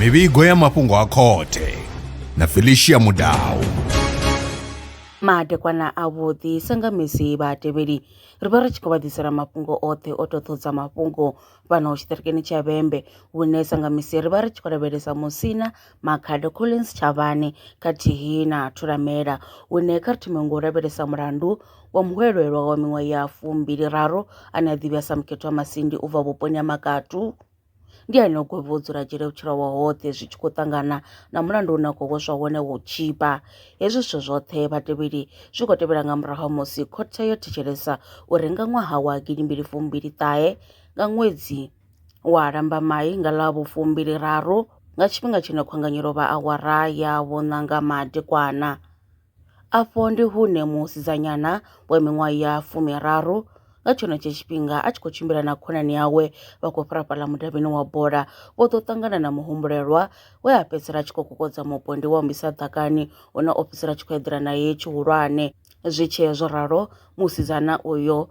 mivhigo ya mafhungo a khothe na Felicia Mudau. Madekwana a vhuḓi sangamisi vhatevheli ri vha ri tshi khou vha ḓisela mafhungo oṱhe o toṱhodza mafhungo fhano tshiṱirikini tsha Vhembe hune sangamisi ri vha ri tshi khou lavhelesa Musina Makhado Collins Chavani khathihi na Thulamela hune kha ri thome ngo lavhelesa mulandu wa muhwelelwa wa miṅwaha ya 23 ane a ḓivhiwa sa Muketwa wa Masindi u bva vhuponi ha Makatu. Ndi ane o gwevha u dzula dzhele vhutshilo wa hoṱhe zwi tshi khou ṱangana na mulandu une a khou hweswa wone wo tshipa. Hezwi zwithu zwoṱhe vhatevheli zwi khou tevhela nga murahu ha musi khothe yo thetshelesa uri nga ṅwaha wa 2029 nga ṅwedzi wa Lambamai nga ḽa vhu-23 nga tshifhinga tshine khwanganyelo vha awara ya vhuṋanga madekwana. Afho ndi hune musidzanyana wa miṅwaha ya 13 nga tshone tshe tshifhinga a tshi khou tshimbila na khonani yawe vha khou fhira fhaḽa mudavhini wa bola vho ḓo ṱangana na muhumbulelwa we a fhedzisela a tshi khou kokodza mupondi wa mbisa ḓakani hune o fhedzisela a tshi khou eḓela naye tshihulwane. Zwi tshe zwo ralo musidzana uyo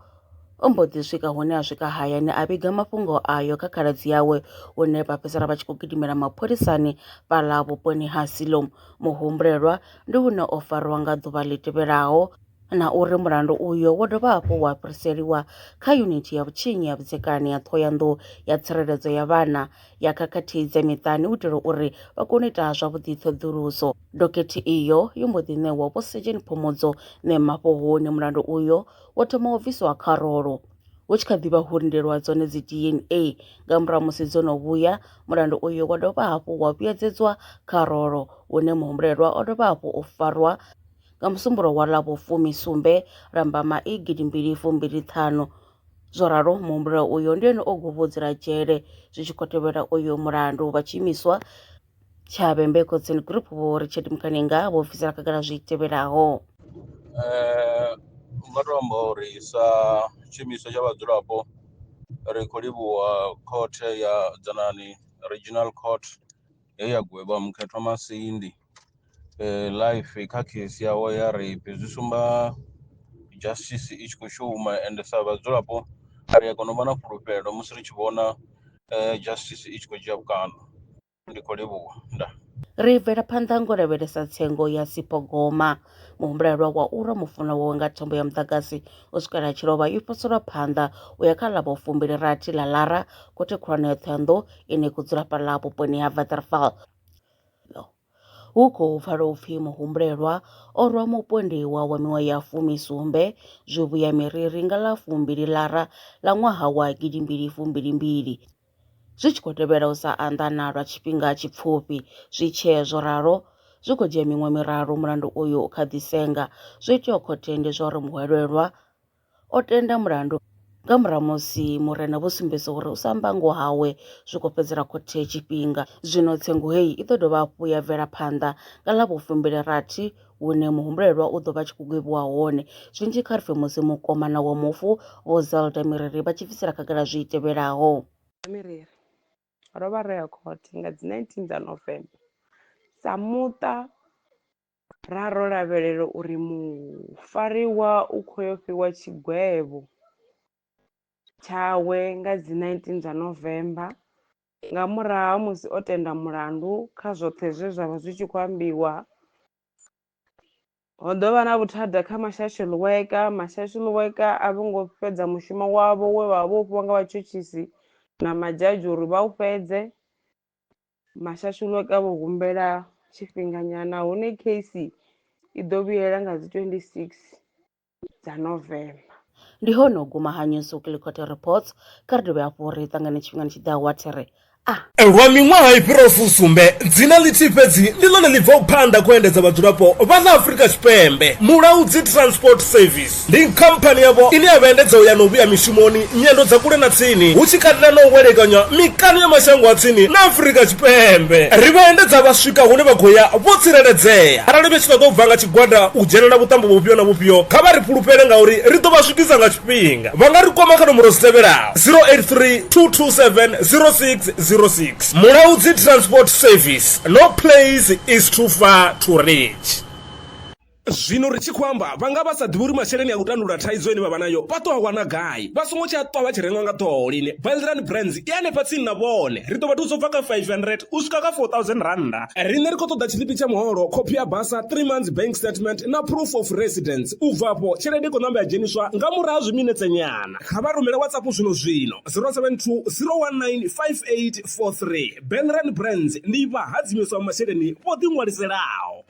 o mbo ḓi swika hune a swika hayani a vhiga mafhungo ayo kha khaladzi yawe hune vha fhedzisela vha tshi khou gidimela mapholisani fhaḽa vhuponi ha Siloam. Muhumbulelwa ndi hune o fariwa nga ḓuvha ḽi tevhelaho na uri mulandu uyo wo dovha hafhu wa fhiriseliwa kha yunithi ya vhutshinyi ya vhudzekani ya Thohoyandou ya tsireledzo ya vhana ya khakhathi dza miṱani u itela uri vha kone u ita zwavhuḓi ṱhoḓuluso. Dokhethe iyo yo mbo ḓi ṋewa Vho Sejeni Phumudzo mafhohoni mulandu uyo wo thoma u bviswa kharolo hu tshi kha ḓi vha hu lindeliwa dzone dzi DNA nga murahu musi dzo no vhuya mulandu uyo wa dovha hafhu wa vhuyedzedzwa kharolo hune muhumbulelwa o dovha hafhu u farwa nga musumbulo wa ḽa vhu-17 Lambamai 2025. Zwo ralo muhumbulelwa uyo ndi ene o gwevha u dzula dzhele zwi tshi khou tevhela uyo mulandu vha tshiimiswa tsha Vhembe Khotsini Group Vho Richard Mkaninga vho bvisela khagala zwi tevhelaho. Nga to amba uri sa tshiimiswa tsha vhadzulapo ri khou livhuwa khothe ya Dzanani Regional Court ye ya gwevha Muketwa wa Masindi life kha case yawe ya rape. Zwi sumba justice i tshi khou shuma and sa vhadzulapo ri a kona u vha na fhulufhelo musi ri tshi vhona justice i tshi khou dzhia vhukando. Ndi khou livhuwa nda ri bvela phanḓa ngo lavhelesa tsengo ya Sipogoma. Muhumbulelwa wa ura mufuno wawe nga thambo ya muḓagasi u swikela tshilova i poselwa phanḓa u ya kha ḽa vhu-26 ḽa Lara khothe khulwane ya Thohoyandou ine khou dzula fhaḽa vhuponi ha Waterval. Hu khou pfala upfhi muhumbulelwa o rwa mupondiwa wa miṅwaha ya 17 Zwivhuya Miriri nga ḽa 2 Lara ḽa ṅwaha wa 2022 zwi tshi khou tevhela u sa anḓana lwa tshifhinga tshipfufhi. Zwi tshe zwo ralo zwi khou dzhia miṅwe miraru mulandu uyu kha ḓisenga. Zwo iteaho khothe ndi zwa uri muhwelelwa o tenda mulandu nga murahu musi murena vho sumbedza uri u sa amba ngoho hawe zwi khou fhedzela khothe tshifhinga. Zwino tsengo heyi i ḓo dovha hafhu ya bvela phanḓa nga ḽa vhu-26 hune muhumbulelwa u ḓo vha tshi khou gwevhiwa hone. Zwinzhi kha ri pfhe musi mukomana wa mufu Vho Zelda Miriri vha tshi bvisela khagala zwi tevhelaho. Miriri ro vha ro ya khothe nga dzi 19 dza November sa muṱa ra ro lavhelela uri mufariwa u khou yo fhiwa tshigwevho tshawe nga dzi 19 dza November nga murahu musi o tenda mulandu kha zwoṱhe zwe zwa vha zwi tshi khou ambiwa. Ho ḓo vha na vhuthada kha ma-social worker a vho ngo fhedza mushumo wavho we vha vho fhiwa nga vhatshutshisi na madzhadzhi uri vha u fhedze. Ma-social worker vho humbela tshifhinga nyana hune case i ḓo vhuyela nga dzi 26 dza November. Ndi hone u guma ha News Weekly Court Reports kha ri dovhe hafhu ri ṱangane tshifhingani tshi ḓaho wa there. Lwa miṅwaha i fhiraho fusumbe dzina ḽithihi fhedzi ndi ḽone ḽi bvaho phanḓa khou endedza vhadzulapo vha ḽa Afrika Tshipembe. Mulaudzi Transport Service ndi khamphani yavho ine ya vhaendedza u ya na u vhuya mishumoni nyendo dza kule na tsini hu tshi katela na u welekanya mikano ya mashango a tsini na Afrika Tshipembe. Ri vhaendedza vha swika hune vha khou ya vho tsireledzea. Arali vha tshi ṱoḓa u bva nga tshigwada u dzhenelela vhuṱambo vhufhio na vhufhio kha vha ri fhulufhele ngauri ri ḓo vha swikisa nga tshifhinga. Vha nga ri kwama kha nomboro dzi tevhelaho 083 227 0606. Mulaudzi Transport Service, no place is too far to reach. zwino ri tshi khou amba vhanga vha sa ḓivhi uri masheleni a u tandulula thaidzo ine vha vha nayo vha ṱo a wana gai vha songo tsha ṱwa vha tshi renga nga ṱhoho lini. Valrand Brands i hanefha tsini na vhone ri ḓo vha thusa u bva kha 500 u swika kha 4000 randa. Riṋe ri khou ṱoḓa tshiḽipi tsha muholo, khophi ya basa, 3 months bank statement na proof of residence. U bva afho tshelede i khou ṋamba ya dzheniswa nga murahu ha zwiminetse nyana. Kha vha rumele WhatsApp zwino 072 019 5843. Valrand Brands ndi vha hadzimiswa masheleni vho ḓi ṅwaliselaho.